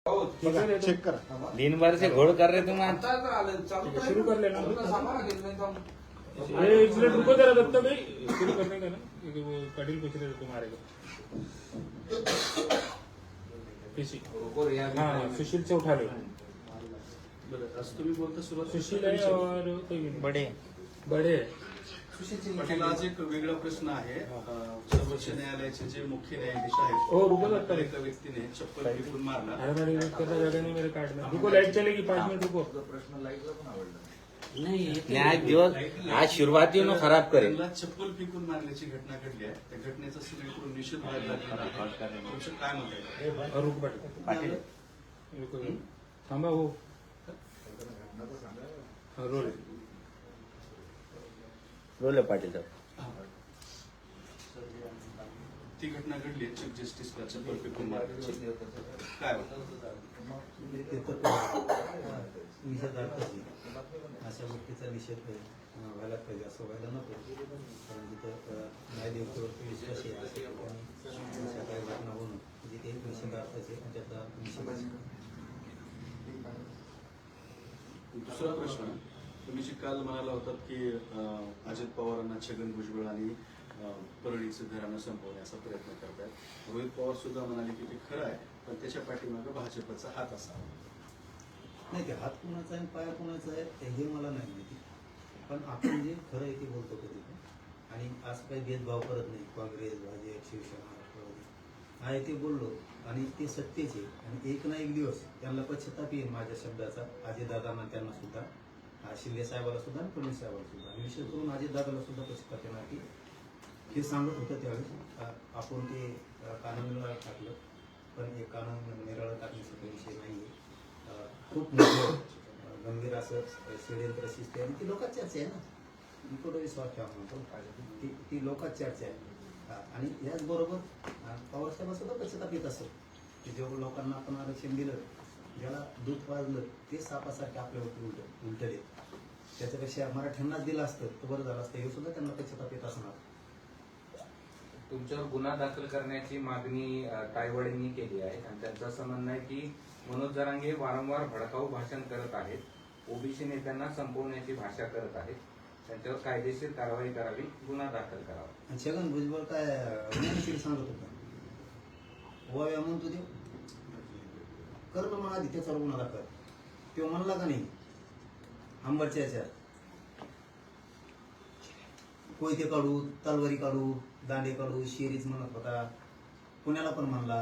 Check करा। दिन भर से घोड़ कर रहे तुम आज। शुरू कर लेना। अरे एक मिनट रुको जरा दत्ता भाई, शुरू करने का ना, क्योंकि वो कटिंग पूछ रहे थे तुम्हारे को। किसी हाँ सुशील से उठा लो। तुम्ही बोलता सुरुवात सुशील आहे और कोई बडे बडे पाटील, आज एक वेगळा प्रश्न आहे। सर्वोच्च न्यायालयाचे जे मुख्य न्यायाधीश आहेत, हो रुको दत्ता भाई, एका व्यक्तीने चप्पल फेकून मारला। अरे मेरे यूज करना जगह नहीं मेरे कार्ड में। रुको लाइट चलेगी 5 मिनट रुको। प्रश्न लाईटला पण आवडला नहीं आज दिवस आज शुरुआती में खराब करे। त्यांना चप्पल फेकून मारल्याची घटना घडली आहे। त्या घटनेचा सगळीकडून निषेध व्हायला लागला आहे। तुमचं काय मत आहे? और रुक पाटील रुको थांबा हो। हाँ, रोल बोले पाटील साहेब। ती घटना घडली चीफ जस्टिसला चप्पल फेकून मारल्याची, काय वाटतं? अशा गोष्टीचा निषेध व्हायला पाहिजे, असं व्हायला नको. कारण तिथं न्यायदेवतेवरती विश्वास आहे, अशा ठिकाणी अशा काही घटना होणं जिथे एक निषेधार्थाचे त्याचा निषेध. दुसरा प्रश्न, तुम्ही जे काल म्हणाला होतात की अजित पवारांना छगन भुजबळ आणि परळीचं घराणं संपवण्याचा प्रयत्न करतात. रोहित पवार सुद्धा म्हणाले की ते खरं आहे, पण त्याच्या पाठीमागे भाजपचा हात असावा. नाही, ते हात कोणाचा आहे पाय कोणाचा आहे हे मला नाही माहिती, पण आपण जे खरं आहे ते बोलतो कधी पण. आणि असं काही भेदभाव करत नाही, काँग्रेस भाजप शिवसेना आहे ते बोललो आणि ते सत्तेच आहे. आणि एक ना एक दिवस त्यांना पश्चाताप येईल माझ्या शब्दाचा. अजितदादांना त्यांना सुद्धा, शिंदे साहेबाला सुद्धा आणि फडणवीस साहेबाला सुद्धा, आणि विशेष करून अजितदादाला सुद्धा पश्चाताप येणार की हे सांगत होतं त्यावेळेस आपण ते कानामिराळं टाकलं, पण हे कानामिराळं टाकण्यासारखा विषय नाही आहे. खूप मोठं गंभीर असं षडयंत्र शिस्त आहे आणि ती लोकात चर्चा आहे ना. मी कुठं विश्वास ठेवा म्हणतो, ती लोकात चर्चा आहे. आणि याचबरोबर पवारसाहेब सुद्धा पश्चाताप येत असत की जेव्हा लोकांना आपण आरक्षण दिलं, ज्याला दूध पाजलं ते सापासारखे आपल्यावरती उलट देत, त्याच्यापेक्षा मराठ्यांनाच दिलं असतं तर बरं झालं असतं, हे सुद्धा त्यांना पश्चाताप येत असणार. तुमच्यावर गुन्हा दाखल करण्याची मागणी तायवाडेंनी केली आहे आणि त्यांचं असं म्हणणं आहे की मनोज जरांगे वारंवार भडकाऊ भाषण करत आहेत, ओबीसी नेत्यांना संपवण्याची भाषा करत आहेत, त्यांच्यावर कायदेशीर कारवाई करावी, गुन्हा दाखल करावा. आणि छगन भुजबळ काय सांगत होता, वाव्या म्हणतो ते करणं मग आधी त्याच्यावर गुन्हा दाखल. तो म्हणला का नाही आंबटच्या याच्यात कोयते काढू, तलवारी काढू, दांडे काढू, शेरीच म्हणत होता, पुण्याला पण म्हणला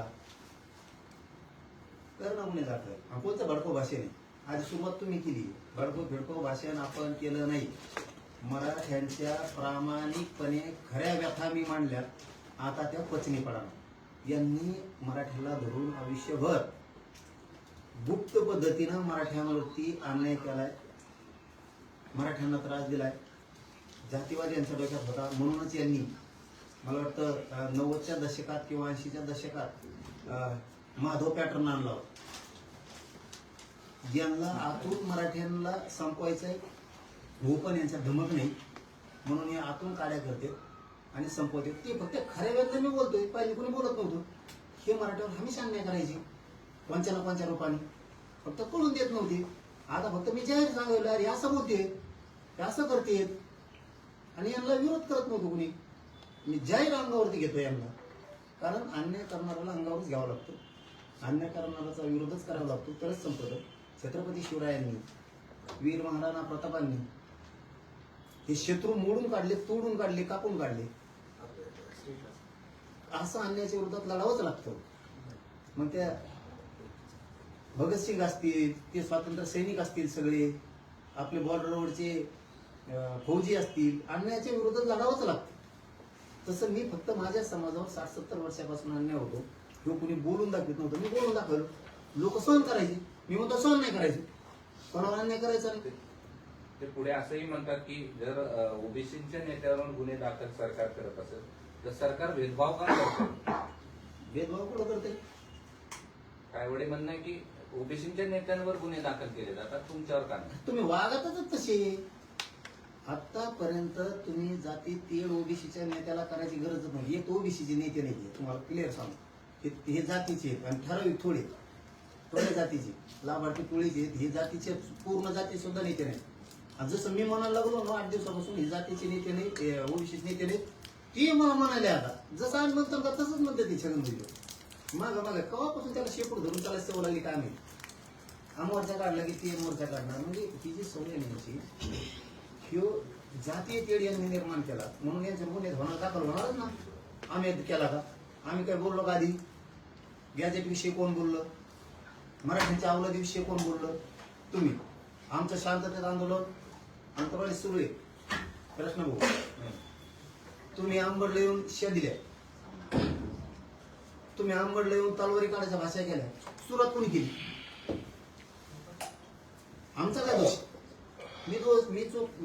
करणं गुन्हे दाखल. कोणत्या भडको भाषेने आधी सुरुवात तुम्ही केली, भडको फिडको भाषण आपण केलं नाही. मराठ्यांच्या प्रामाणिकपणे खऱ्या व्यथा मी मांडल्या, आता त्या पचनी पडा. यांनी मराठ्याला धरून आयुष्यभर गुप्त पद्धतीनं मराठ्यांवरती अन्याय केलाय, मराठ्यांना त्रास दिलाय, जातीवाद यांच्या डोक्यात होता. म्हणूनच यांनी मला वाटतं 90च्या दशकात किंवा 80च्या दशकात माधव पॅटर्न आणला होता. यांना आतून मराठ्यांना संपवायचंय, हो पण यांच्या धमक नाही म्हणून हे आतून काड्या करते आणि संपवते. ते फक्त खऱ्या व्यथा मी बोलतोय, पहिले कोणी बोलत नव्हतं. हे मराठ्यावर हमेशा अन्याय करायची कोणत्या ना कोणत्या रूपाने, फक्त कळून देत नव्हते. आता फक्त मी जाहीर सांगितलं अरे असं बोलते, असं करते, आणि यांना विरोध करत नव्हतं कोणी. मी जाहीर अंगावरती घेतो यांना, कारण अन्याय करणाऱ्याला अंगावरच घ्यावं लागतं, अन्याय करणाऱ्याचा विरोधच करावा लागतो, तरच संपतं. छत्रपती शिवरायांनी, वीर महाराणा प्रतापांनी हे शत्रू मोडून काढले, तोडून काढले, कापून काढले. असं अन्यायाच्या विरोधात लढावंच लागतं. मग त्या भगतसिंग असतील, ते स्वातंत्र्य सैनिक असतील, सगळे आपले बॉर्डरवरचे फौजी असतील, अन्यायाच्या विरोधात लढावंच लागतं. तसं मी फक्त माझ्या समाजावर 60-70 वर्षापासून अन्याय होतो, जो कोणी बोलून दाखवत नव्हतं, मी बोलून दाखवलं. लोक सहन करायचे, मी म्हणतो सहन नाही करायचे, कोणावर अन्याय करायचा नाही. ते पुढे असंही म्हणतात की जर ओबीसीच्या नेत्यावरून गुन्हे दाखल सरकार करत असेल तर सरकार भेदभाव का करते? भेदभाव कुठं करते? तायवाडे म्हणणं आहे की ओबीसीच्या नेत्यांवर गुन्हे दाखल केले जातात, तुमच्यावर का नाही? तुम्ही वागतच तसे. आतापर्यंत तुम्ही जाती तीळ ओबीसीच्या नेत्याला करायची गरज नाही. एक ओबीसीचे नेते नाही, तुम्हाला क्लिअर सांगतो, हे जातीचे आहेत आणि ठराविक थोडे. थोड्या जातीची लाभार्थी टोळीची ही जातीचे पूर्ण जाती सुद्धा नेते नाही. आणि जसं मी म्हणायला लागलो ना 8 दिवसापासून ही जातीचे नेते नाही, ओबीसीचे नेते नाही, ती मला म्हणाले आता जसं आम्ही म्हणतो का तसंच म्हणते ती छगन भुजबळ. मागं केव्हापासून त्याला शेपूट धरून त्याला सवय लागली काय माहिती. हा मोर्चा काढला की ती मोर्चा काढणार, म्हणजे ही जी सवय नाही ह्यो जातीय तेढ यांनी निर्माण केला म्हणून यांच्या गुन्ह्यात होणार दाखल होणारच ना. आम्ही केला का? आम्ही काय बोललो का आधी? गॅजेट विषयी कोण बोललं? मराठ्यांच्या अवलादी विषयी कोण बोललं? तुम्ही. आमचं शांततेत आंदोलन अंतराळी सुरू आहे. प्रश्न भाऊ तुम्ही आंबडला येऊन शिया दिल्या, तुम्ही आंबडला येऊन तलवारी काढायच्या भाषा केल्या, सुरुवात कोणी केली? आमचा काय दोष? मी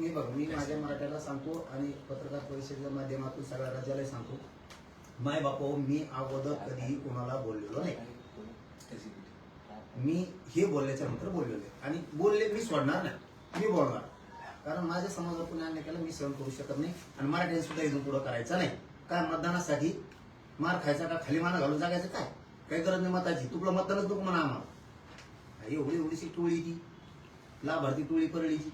बघा मी माझ्या मराठ्याला सांगतो आणि पत्रकार परिषदेच्या माध्यमातून सगळ्या राज्याला सांगतो, माय बापा मी अगोदर कधीही कोणाला बोललेलो नाही. मी हे बोलल्याच्या नंतर बोललेलो आहे आणि बोलले मी सोडणार नाही, मी बोलणार. कारण माझ्या समाजावर कोणी अन्याय केला मी सहन करू शकत नाही आणि मराठ्यांनी सुद्धा इथून पुढं करायचं नाही. काय मतदानासाठी मार खायचा का खाली माना घालून जागायचं काय? काही गरज नाही मताची. तुला मतदानच नको म्हणा आम्हाला. एवढीशी टोळी ती लाभार्थी टोळी परळीची.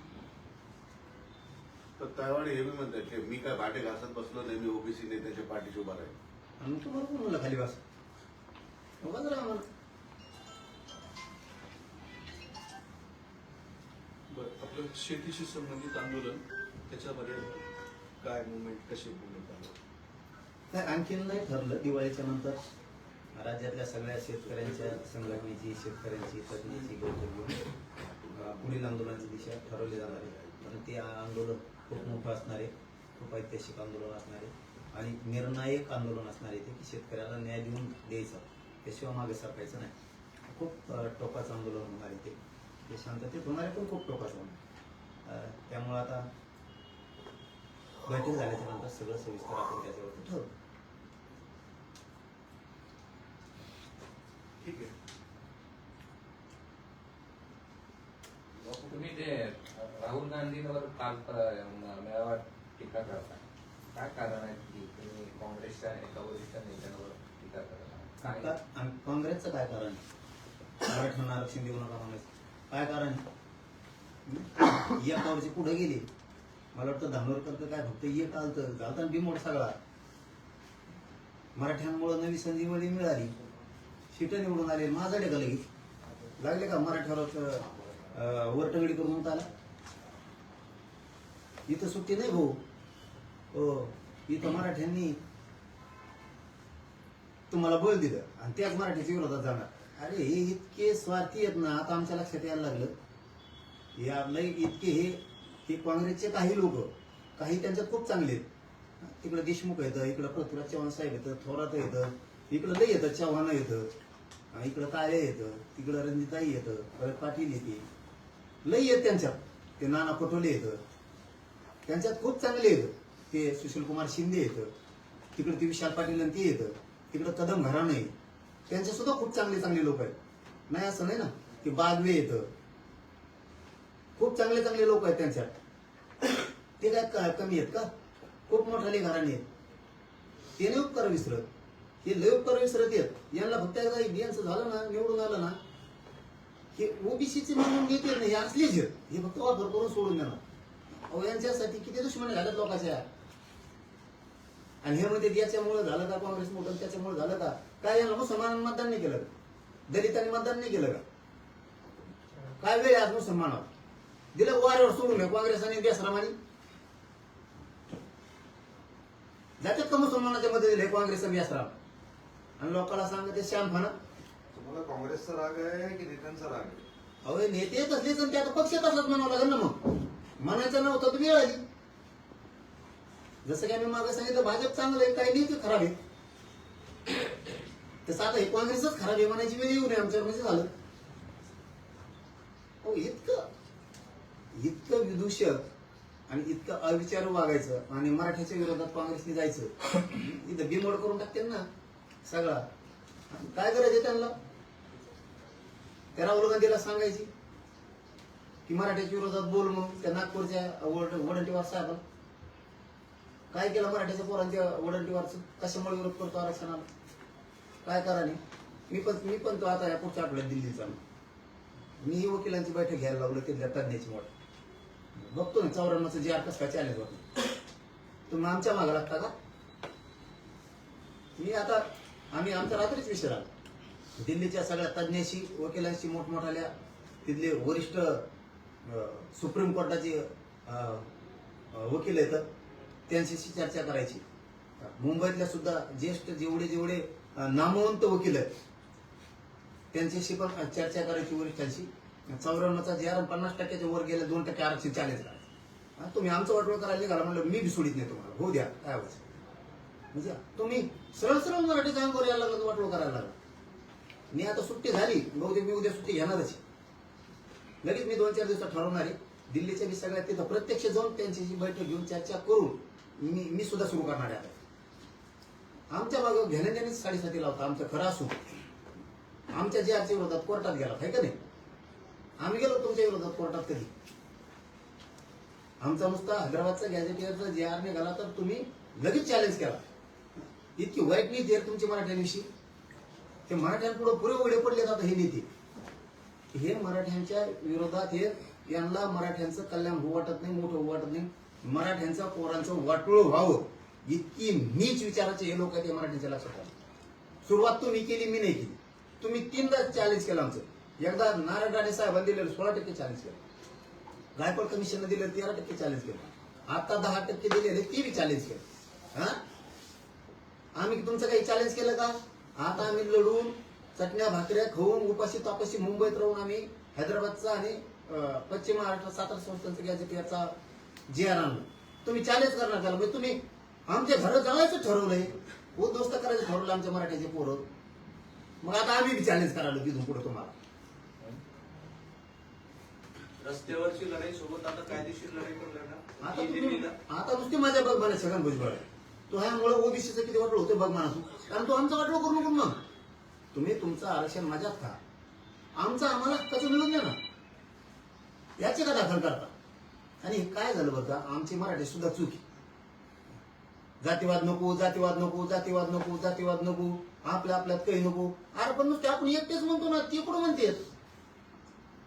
तर तायवाडे हे बी म्हणतात की मी काय भाटे घासत बसलो नाही, मी ओबीसी नेत्याच्या पाठीशी उभा राहील. आणि तुम्हाला कोण म्हणलं खाली बस? उगाच राहा म्हणा. बरं, आपलं शेतीशी संबंधित आंदोलन त्याच्यामध्ये काय मुवमेंट कशी भूमिका आहे? काय आणखीन नाही ठरलं. दिवाळीच्या नंतर राज्यातल्या सगळ्या शेतकऱ्यांच्या संघटनेची, शेतकऱ्यांची, तज्ञांची बैठक घेऊन पुढील आंदोलनाची दिशा ठरवली जाणार आहे. पण ते आंदोलन खूप मोठं असणार आहे, खूप ऐतिहासिक आंदोलन असणार आहे आणि निर्णायक आंदोलन असणार आहे. ते की शेतकऱ्याला न्याय देऊन द्यायचा, त्याशिवाय मागे सरकायचं नाही. खूप टोकाचं आंदोलन होणार आहे ते शांततेत होणार आहे, पण खूप टोकाचं होणार. त्यामुळं आता बैठक झाल्याच्या नंतर सगळं सविस्तर आपण त्याच्यावरती ठरवू. ठीक आहे. तुम्ही ते राहुल गांधींवर काल मेळाव्यात टीका करता, काय कारण आहे की तुम्ही काँग्रेसच्या एका वरिष्ठ नेत्यांवर टीका करता? काय आणि काँग्रेसचं काय कारण? मराठ्यांना आरक्षण देऊ नका म्हणायचं काय कारण? या वर्षी पुढे गेले. मला वाटतं धानोरकर काय फक्त एक आलतं घालताना बिमोड सगळा. मराठ्यांमुळे नवी संजीवनी मिळाली, सीट निवडून आले. माझा डेका लगेच लागले का मराठ्यावर वरटगडी करून आला? इथं सुट्टी नाही भाऊ. हो, इथं मराठ्यांनी तुम्हाला बळ दिलं आणि त्याच मराठ्याच्या विरोधात जाणार. अरे हे इतके स्वार्थी आहेत ना, आता आमच्या लक्षात यायला लागलं. हे आपलं इतके हे काँग्रेसचे काही लोक, काही त्यांच्यात खूप चांगले आहेत. तिकडं देशमुख येतं, इकडं पृथ्वीराज चव्हाण साहेब येतं, थोरात येतं, इकडं लई येतं, चव्हाण येतं, इकडं काळे येतं, तिकडं रणजिताई येतं, परत पाटील येते, लई येत त्यांच्यात. ते नाना पटोले येतं, त्यांच्यात खूप चांगले येतं. ते सुशीलकुमार शिंदे येतं, तिकडे ते विशाल पाटील आणि ते येतं, तिकडं कदम घराणं आहे, त्यांचे सुद्धा खूप चांगले चांगले लोक आहेत. नाही असं नाही ना. ते बागवे येतं, खूप चांगले चांगले लोक आहेत त्यांच्यात. ते काय कमी आहेत का? खूप मोठाले घराणे आहेत. ते नाही उपकार विसरत, हे लय उपकार विसरत येत. यांना फक्त एकदा यांचं झालं ना, निवडून आलं ना, हे ओबीसीचे म्हणून घेते नाही, हे असलेच आहेत. हे फक्त वापर करून सोडून देणार. अहो यांच्यासाठी किती दुश्मनी झाल्यात लोकांच्या. आणि हे म्हणते याच्यामुळे झालं का काँग्रेस मोठं, त्याच्यामुळे झालं का काय? यांना मुसलमानांनी मतदान नाही केलं का? दलितांनी मतदान नाही केलं का? काय वेळ आज मुसलमानावर दिलं वाऱ्यावर सोडून नये काँग्रेस आणि बेसरामानी जातात का मुसलमानाच्या मध्ये दिले काँग्रेस आणि बेसराम? आणि लोकांना सांगते श्यामफाना. तुम्हाला काँग्रेसचा राग आहे की नेत्यांचा राग आहे? अहो नेते असलेच आणि ते आता पक्षात असलाच म्हणावं लागेल ना. मग म्हणायचं नव्हतं तर वेळ आली. जसं की आम्ही मागे सांगितलं भाजप चांगलं आहे, काही नाही खराब आहे. तसं आता हे काँग्रेसच खराब आहे म्हणायची वेळ येऊ नये आमच्यावर, म्हणजे झालं. हो इतकं विदूषक आणि इतकं अविचारू वागायचं आणि मराठ्याच्या विरोधात काँग्रेसने जायचं, इथं बिमोड करून टाकते ना सगळा. काय करायचं त्यांना? त्या राहुल गांधीला सांगायची की मराठ्याच्या विरोधात बोल. मग त्या नागपूरच्या वडंटीवार साहेबाला काय केलं? मराठ्याच्या पोरांच्या वडंटीवारचं कशामुळे विरोध करतो आरक्षणाला? काय करा नाही. मी पण तो आता या पुढच्या आठवड्यात दिल्लीत जाणार. मी वकिलांची बैठक घ्यायला लागलो तिथल्या तज्ञाची मोठ बघतो ना 94चं जे कसं काय चॅलेंज होतं तुम्ही आमच्या मागे लागता का? आम्ही आमचा रात्रीच विषय आला दिल्लीच्या सगळ्या तज्ञाशी वकिलांशी मोठमोठाल्या तिथले वरिष्ठ सुप्रीम कोर्टाचे वकील आहेत त्यांच्याशी चर्चा करायची. मुंबईतल्या सुद्धा ज्येष्ठ जेवढे नामवंत वकील आहेत त्यांच्याशी पण चर्चा करायची वरिष्ठांशी. 94चा जे 50% वर गेले 2% आरक्षण चॅलेंज करायचं. तुम्ही आमचं वाटोळ करायला निघाला म्हणलं मी बी सोडित नाही तुम्हाला होऊ द्या काय व्हायचं म्हणजे तुम्ही सरळ मराठीच्या अंगावर यायला लागलं वाटोळ करायला लागला. मी आता सुट्टी झाली बहुतेक मी उद्या सुट्टी घेणारच लगेच मी 2-4 दिवसात ठरवणार आहे. दिल्लीच्या मी सगळ्यात तिथं प्रत्यक्ष जाऊन त्यांच्याशी बैठक घेऊन चर्चा करून मी सुद्धा सुरू करणार आहे. आता आमच्या मागे घेण्यानेच 7.5 लावता आमचं खरं असू आमच्या जे आरच्या विरोधात कोर्टात गेला आहे का नाही. आम्ही गेलो तुमच्या विरोधात कोर्टात कधी आमचा नुसता हैदराबादचा गॅझेटियरचा जे आर निघाला तर तुम्ही लगेच चॅलेंज केला. इतकी वाईट नीती आहे तुमची मराठ्यांविषयी. ते मराठ्यांपुढे पुरे उघडे पडले जातात हे नीती. हे मराठ्यांच्या विरोधात हे यांना मराठ्यांचं कल्याण होऊ वाटत नाही मोठं होऊ वाटत नाही. मराठ्यांच्या पोरांचं वाटोळ व्हावं इतकी नीच विचाराचे हे लोक आहेत मराठ्यांच्या लक्षात आले. सुरुवात तुम्ही केली मी नाही केली. तुम्ही 3दा चॅलेंज केलं आमचं. एकदा नारायण राणे साहेबांनी दिलेलं 16% चॅलेंज केलं. गायकवाड कमिशनने दिलं 13% चॅलेंज केलं. आता 10% दिलेले ती बी चॅलेंज केलं. हा आम्ही तुमचं काही चॅलेंज केलं का? आता आम्ही लढून चटण्या भाकऱ्या खाऊन उपाशी तापाशी मुंबईत राहून आम्ही हैदराबादचा आणि पश्चिम महाराष्ट्र 7 संस्थांचा गॅझेटियरचा जे आर आणलं. तुम्ही चॅलेंज करणार त्याला म्हणजे तुम्ही आमच्या घरं जळायचं ठरवलंय उद्ध्वस्त करायचं ठरवलं आमच्या मराठ्याचे पोरं. मग आता आम्ही बी चॅलेंज करायला तिथून पुढे तुम्हाला. रस्त्यावरची लढाई सोबत आता कायदेशीर लढाई पण लढणार. आता नुसती माझ्या बघ म्हणा छगन भुजबळ तो ह्यामुळे ओबीसीचं किती वाटलं होतं बघ म्हणा तू. कारण तो आमचं वाटलं करू नको मग. तुम्ही तुमचं आरक्षण माझ्यात खा आमचं आम्हाला हक्काचं मिळून द्या ना. याचे का दाखल करता. आणि काय झालं बरं का आमची मराठी सुद्धा चुकी. जातीवाद नको जातीवाद नको जातीवाद नको जातीवाद नको आपल्या आपल्यात काही नको. अरे पण नुसते आपण एकटेच म्हणतो ना ते कुठं म्हणतेत.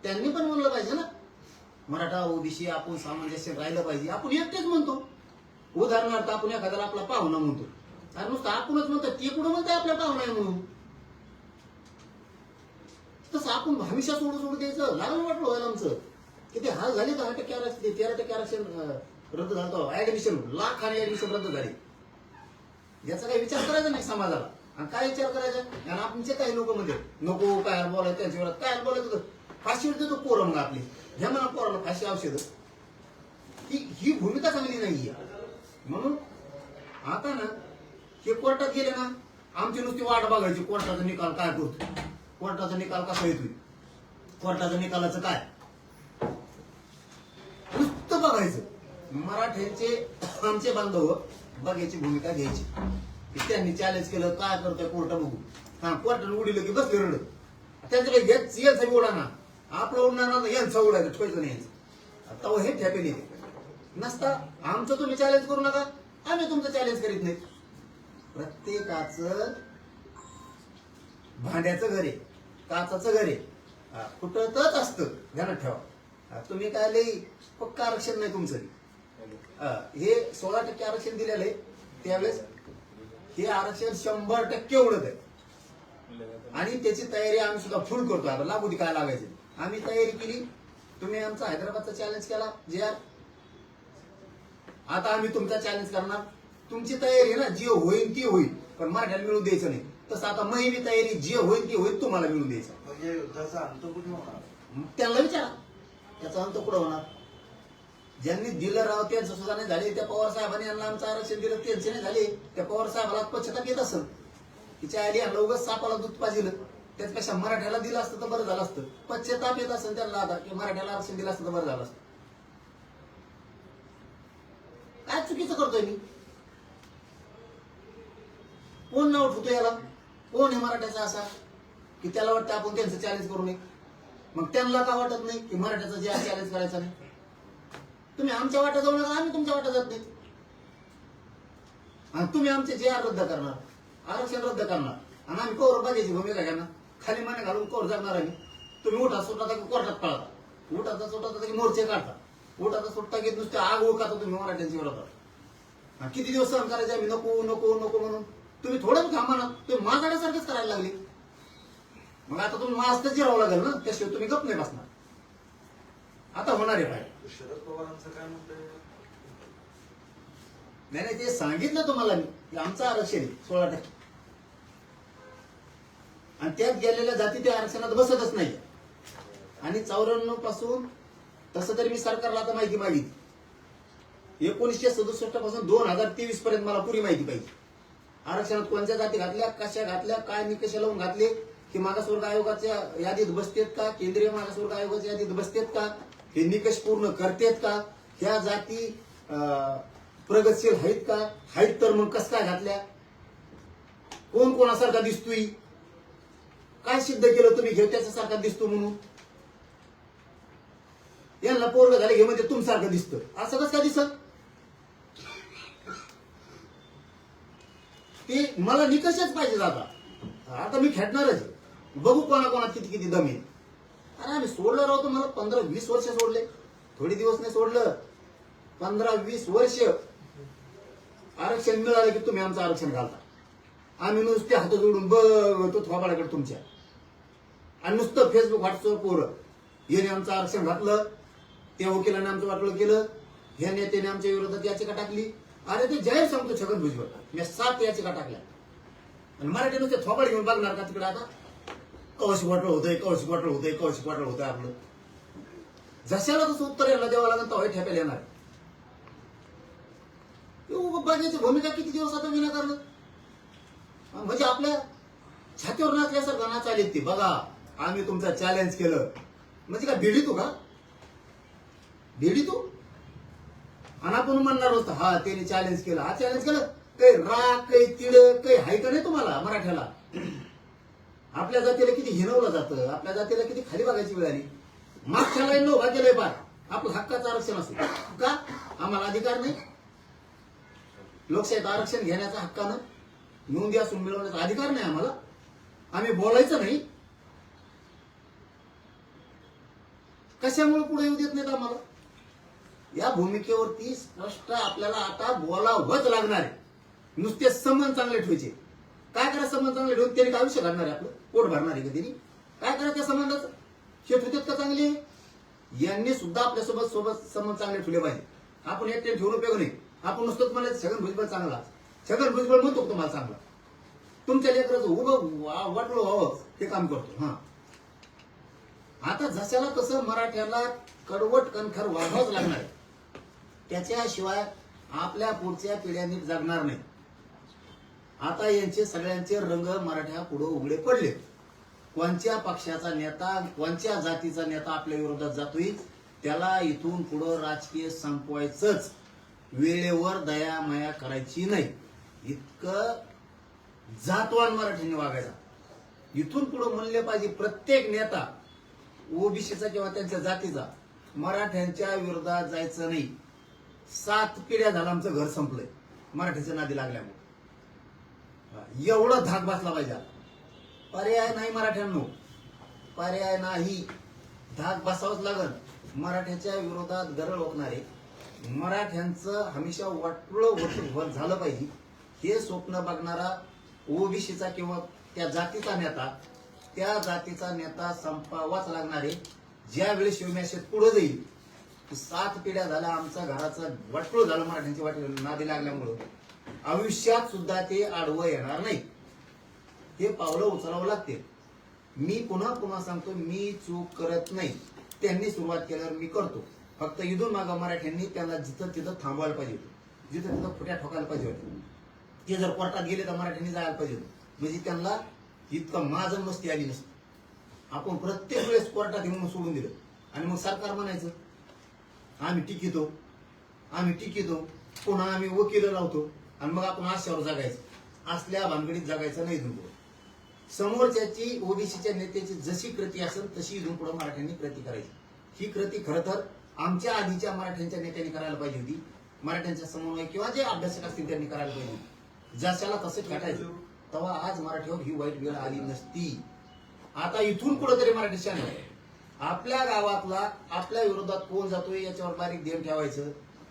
त्यांनी पण म्हणलं पाहिजे ना मराठा ओबीसी आपण सामंजस्य राहिलं पाहिजे. आपण एकटेच म्हणतो. उदाहरणार्थ आपण एखाद्याला आपला पाहुणा म्हणतो. अरे नुसतं आपणच म्हणतो ते कुठं म्हणतंय आपल्या पाहुणा आहे म्हणून. तसं आपण हमेशा सोडू द्यायचं लागलं वाटलं व्हायला आमचं की ते हाल झाले 10% आरक्षण 13% आरक्षण रद्द झालं. ऍडमिशन लाखाने ऍडमिशन रद्द झाली. याचा काही विचार करायचा नाही समाजाला. आणि काय विचार करायचा आणि आमचे काही लोक म्हणजे नको काय बोलायचं त्यांच्या विरोधात काय बोलायचं होतं. फाशी देतो पोरं मग आपली ह्या म्हणा पोराला फाशी औषध ही भूमिका चांगली नाहीये. म्हणून आता ना हे कोर्टात गेले ना आमची नुसती वाट बघायची कोर्टाचा निकाल काय करतो कोर्टाचा निकाल कसा येतोय कोर्टाच्या निकालाचं काय नुसतं बघायचं. मराठ्यांचे आमचे बांधव बघायची भूमिका घ्यायची की त्यांनी चॅलेंज केलं काय करतोय कोर्ट बघू. हा कोर्टाने उडीलं की बसले रडत त्यांचं काही घेत यांचा उडा ना आपलं उडणार ना यांचा उडायचं ठेवायचं नाही यांचं. आता हे ठेपेल नसता आमचं तुम्ही चॅलेंज करू नका आम्ही तुमचं चॅलेंज करीत नाही. प्रत्येकाचं भांड्याचं घर आहे काचाचं घर आहे फुटतच असतं ध्यानात ठेवा. तुम्ही काय लई पक्का आरक्षण नाही तुमचं. हे 16% आरक्षण दिलेलं आहे त्यावेळेस हे आरक्षण 100% उडत आहे. आणि त्याची तयारी आम्ही सुद्धा फुल करतो. आता लागू दे काय लागायचं आम्ही तयारी केली. तुम्ही आमचा हैदराबादचा चॅलेंज केला जे आर. आता आम्ही तुमचा चॅलेंज करणार. तुमची तयारी आहे ना जे होईल ती होईल पण मराठ्याला मिळून द्यायचं नाही. तसं आता महिनी तयारी जे होईल ती होईल तुम्हाला मिळून द्यायचं. म्हणजे युद्धाचा अंत कुठे होणार त्यांना विचारा त्याचा अंत कुठं होणार. ज्यांनी दिलं राव त्यांचं सुद्धा नाही झाले. त्या पवार साहेबांनी यांना आमचं आरक्षण दिलं त्यांचे नाही झाले. त्या पवार साहेबाला पश्चाताप येत असेल तिच्या आली यांना उगाच सापाला दूध पाजिलं त्याच्यापेक्षा मराठ्याला दिलं असतं तर बरं झालं असतं. पश्चाताप येत असेल त्यांना आता की मराठ्याला आरक्षण दिलं असतं तर बरं झालं असतं. काय चुकीचं करतोय मी. कोण नाव ठेवतो याला कोण आहे मराठ्याचा असा की त्याला वाटतं आपण त्यांचं चॅलेंज करू नये. मग त्यांना का वाटत नाही की मराठ्याचा जे चॅलेंज करायचा नाही. तुम्ही आमच्या वाट्यात जाऊ नका आम्ही तुमच्या वाट्यात जात नाही. आणि तुम्ही आमचे जे आर रद्द करणार आरक्षण रद्द करणार आणि आम्ही कौर बघायची भूमिका घेणार खाली माने घालून कौर जगणार आम्ही. तुम्ही उठा सुटा की कोर्टात पळता, उठाचा सुटा की मोर्चे काढता, उठाचा सुट्टा घेत नुसते आग ओळखता तुम्ही मराठ्यांच्या विरोधात. आणि किती दिवस सहन करायचे आम्ही नको नको नको म्हणून. तुम्ही थोडं थांबा ना, तुम्ही मागाड्यासारखंच करायला लागले. मग आता तुम्ही मास्तर जिरावं लागेल ना, त्याशिवाय तुम्ही गप नाही बसणार. आता होणार आहे बाहेर. शरद पवारांचं काय म्हणतंय? नाही ते सांगितलं तुम्हाला मी की आमचं आरक्षण आहे 16%. आणि त्यात गेलेल्या जाती त्या आरक्षणात बसतच नाही. आणि 94 पासून तसं तरी मी सरकारला आता माहिती मागितली. 1967 पासून 2023 पर्यंत मला पुरी माहिती पाहिजे. आरक्षणात कोणत्या जाती घातल्या, कशा घातल्या, काय निकष लावून घातले, की मागासवर्ग आयोगाच्या यादीत बसतेत का, केंद्रीय मागासवर्ग आयोगाच्या यादीत बसतेत का, हे निकष पूर्ण करतेत का, ह्या जाती प्रगतशील आहेत का, आहेत तर मग कस काय घातल्या, कोण कोणासारखा दिसतोय, काय सिद्ध केलं तुम्ही घेऊ त्याच्यासारखा दिसतो म्हणून. यांना पोरग झाले घे म्हणजे तुमसारखं दिसतं, असं कसं काय दिसत. ते मला निकषच पाहिजे. आता मी खेळणारच, बघू कोणाकोणात किती किती दम आहे. अरे आम्ही सोडलं राहतो, मला 15-20 वर्ष सोडले, थोडी दिवस नाही सोडलं, 15-20 वर्ष. आरक्षण मिळालं की तुम्ही आमचं आरक्षण घालता. आम्ही नुसते हात जोडून बघतो थोबाडाकडे तुमच्या. आणि नुसतं फेसबुक व्हॉट्सअप पोरं याने आमचं आरक्षण घातलं, त्या वकिलाने आमचं वाटलं केलं, ह्या नेत्याने आमच्या विरोधात याचिका टाकली. अरे ते जाहीर सांगतो छगन भुजबळ, मी 7 याचिका टाकल्या. आणि मराठी नुसते थोबाड घेऊन बघणार का तिकडे. आता कौशिक वाटलं होतंय, कौशिक वाटलं होतंय, कौशिक वाटलं होतंय. आपलं जशाला तसं उत्तर यायला द्यावं लागेल, तेव्हा ठेपायला येणार. बघायची भूमिका किती दिवस आता विनाकारण. म्हणजे आपल्या छातीवर नाचल्यासारखं नाच आले ते. बघा आम्ही तुमचा चॅलेंज केलं म्हणजे काय भिडी तू का, भिडी तू. आणि आपण म्हणणार होतं हा त्याने चॅलेंज केलं, हा चॅलेंज केलं. काही राग, काही तिळ, काही हाय का नाही तुम्हाला मराठ्याला. आपल्या जातीला किती हिनवलं जातं, आपल्या जातीला किती खाली बघायची वेळ आली. मागच्या लाईनला उभा केलंय पार. आपलं हक्काचं आरक्षण असतं का, आम्हाला अधिकार नाही. लोकशाहीत आरक्षण घेण्याचा हक्कानं नोंदी असून मिळवण्याचा अधिकार नाही आम्हाला. आम्ही बोलायचं नाही. कशामुळे पुढे येऊ देत नाहीत आम्हाला. या भूमिकेवरती स्पष्ट आपल्याला आता बोलावंच लागणार आहे. नुसते संबंध चांगले ठेवायचे. काय करा संबंध चांगले ठेवून त्यांनी काय आयुष्य घडणार आहे, आपलं पोट भरणार आहे का त्यांनी. काय करा त्या संबंधाचं, शेत होतात का चांगले. यांनी सुद्धा आपल्यासोबत संबंध चांगले ठेवले पाहिजे. आपण एकटे ठेवून उपयोग नाही. आपण नुसतंच म्हणायचं छगन भुजबळ चांगला, छगन भुजबळ म्हणतो तुम्हाला चांगला. तुमच्या लेकराचं उभं वाटलं व्हावं ते काम करतो. हा आता जशाला तसं मराठ्याला कडवट कणखर वाढवाच लागणार. त्याच्याशिवाय आपल्या पुढच्या पिढ्या नीट जगणार नाही. आता यांचे सगळ्यांचे रंग मराठ्या पुढे उघडे पडले. कोणत्या पक्षाचा नेता, कोणत्या जातीचा नेता आपल्या विरोधात जातोय त्याला इथून पुढं राजकीय संपवायचंच. वेळेवर दया माया करायची नाही. इतकं जातवान मराठ्यांनी वागायचा. इथून पुढे म्हणले पाहिजे प्रत्येक नेता ओबीसीचा किंवा त्यांच्या जातीचा मराठ्यांच्या विरोधात जायचं नाही. 7 पिढ्या झाला आमचं घर संपलंय मराठ्याच्या नादी लागल्यामुळे. एवढा धाक बसला पाहिजे. पर्याय नाही मराठ्यांनो, पर्याय नाही. धाक बसावंच लागल. मराठ्याच्या विरोधात गरळ ओकणारे, मराठ्यांचं हमेशा वाटोळं झालं पाहिजे हे स्वप्न बघणारा ओबीसीचा किंवा त्या जातीचा नेता, त्या जातीचा नेता संपावाच लागणारे. ज्यावेळी शिवमॅशेत पुढे जाईल 7 पिढ्या झाल्या आमच्या घराचं वाटोळ झालं मराठ्यांची वाटोळ नादी लागल्यामुळं, आयुष्यात सुद्धा ते आडवं येणार नाही. हे पावलं उचलावं लागते. मी पुन्हा सांगतो, मी चूक करत नाही. त्यांनी सुरुवात केल्यावर मी करतो. फक्त इथून मागं मराठ्यांनी त्यांना जिथं तिथं थांबवायला पाहिजे होतं, जिथं तिथं फुट्या ठोकायला पाहिजे होते. ते जर कोर्टात गेले तर मराठ्यांनी जायला पाहिजे होतं. म्हणजे त्यांना इतकं माझं मस्ती आली नसती. आपण प्रत्येक वेळेस कोर्टात येऊन सोडून दिलं आणि मग सरकार म्हणायचं आम्ही टिकितो, पुन्हा आम्ही वकील लावतो आणि मग आपण आशयावर जगायचं. असल्या भानगडीत जगायचं नाही. इथून पुढे समोरच्याची ओबीसीच्या नेत्याची जशी कृती असेल तशी इथून पुढे मराठ्यांनी कृती करायची. ही कृती खरं तर आमच्या आधीच्या मराठ्यांच्या नेत्यांनी करायला पाहिजे होती. मराठ्यांच्या समन्वय किंवा जे अभ्यासक असतील त्यांनी करायला पाहिजे होती. जशाला तसं खेटायचं तेव्हा आज मराठीवर ही वाईट वेळ आली नसती. आता इथून पुढे तरी मराठी शान आपल्या गावातला आपल्या विरोधात कोण जातोय याच्यावर बारीक ध्यान ठेवायचं.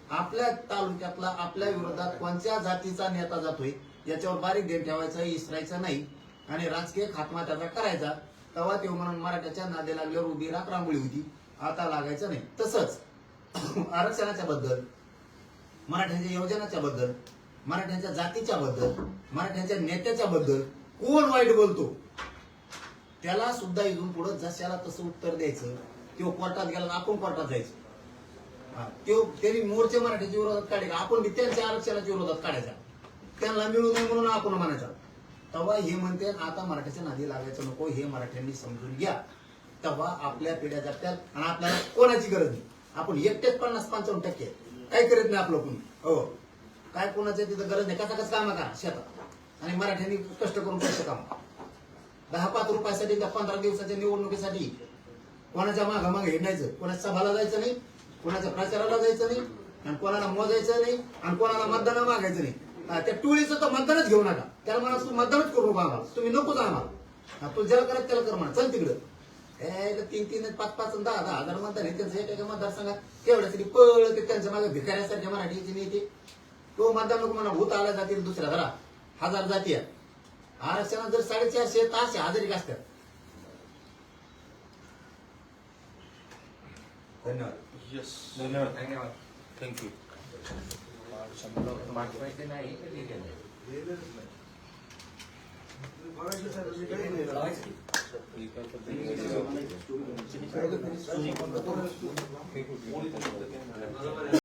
आपल्या तालुक्यातला आपल्या विरोधात कोणत्या जातीचा नेता जातोय याच्यावर बारीक ध्यान ठेवायचं, इसरायचं नाही आणि राजकीय खात्मा त्याचा करायचा. तेव्हा ते म्हणून मराठ्याच्या नादी लागल्यावर उभी राख रांगोळी होती, आता लागायचं नाही. तसंच आरक्षणाच्या बद्दल, मराठ्यांच्या योजनाच्या बद्दल, मराठ्यांच्या जातीच्या बद्दल, मराठ्यांच्या नेत्याच्या बद्दल कोण वाईट बोलतो त्याला सुद्धा इथून पुढे जशाला तसं उत्तर द्यायचं. तो कोर्टात गेला आपण कोर्टात जायचं. त्यांनी मोर्चे मराठ्याच्या विरोधात काढले, आपण बी त्यांच्या आरक्षणाच्या विरोधात काढायचा. त्यांना मिळू नये म्हणून आपण म्हणायचं. तेव्हा हे म्हणते आता मराठ्याच्या नादी लागायचं नको, हे मराठ्यांनी समजून घ्या. तेव्हा आपल्या पिढ्या जगतात आणि आपल्याला कोणाची गरज नाही. आपण एकटेच 50-55% काही करीत नाही आपलं कोणी. हो, काय कोणाचं तिथं गरज नाही. कसं काम करा शेतात आणि मराठ्यांनी कष्ट करून कष्ट काम. 10-5 रुपयासाठी त्या 15 दिवसाच्या निवडणुकीसाठी कोणाच्या मागं मागं हिंडायचं, कोणाच्या सभाला जायचं नाही, कोणाच्या प्रचाराला जायचं नाही आणि कोणाला मोजायचं नाही आणि कोणाला मतदान मागायचं नाही. त्या टोळीचं तर मतदानच घेऊ नका. त्याला म्हणा तुम्ही मतदानच करू नका आम्हाला, तुम्ही नकोच आम्हाला. तू ज्याला करत त्याला कर म्हणा, चल तिकडं. 3-3, 5-5, 10-10 हजार मतदान आहे त्यांचं एका मतदारसंघात. तेवढ्यासाठी पळते त्यांच्या मागे भिकाऱ्यासारख्या मराठीचे नेते. तो मतदान नको म्हणा, भूत आला जातील दुसऱ्या घरा 1000 जाती आहे. आरक्षणात जर 450 तास हजेरी असतात. धन्यवाद. धन्यवाद. धन्यवाद. थँक्यू. पाठवायचे नाही तर ठीक आहे.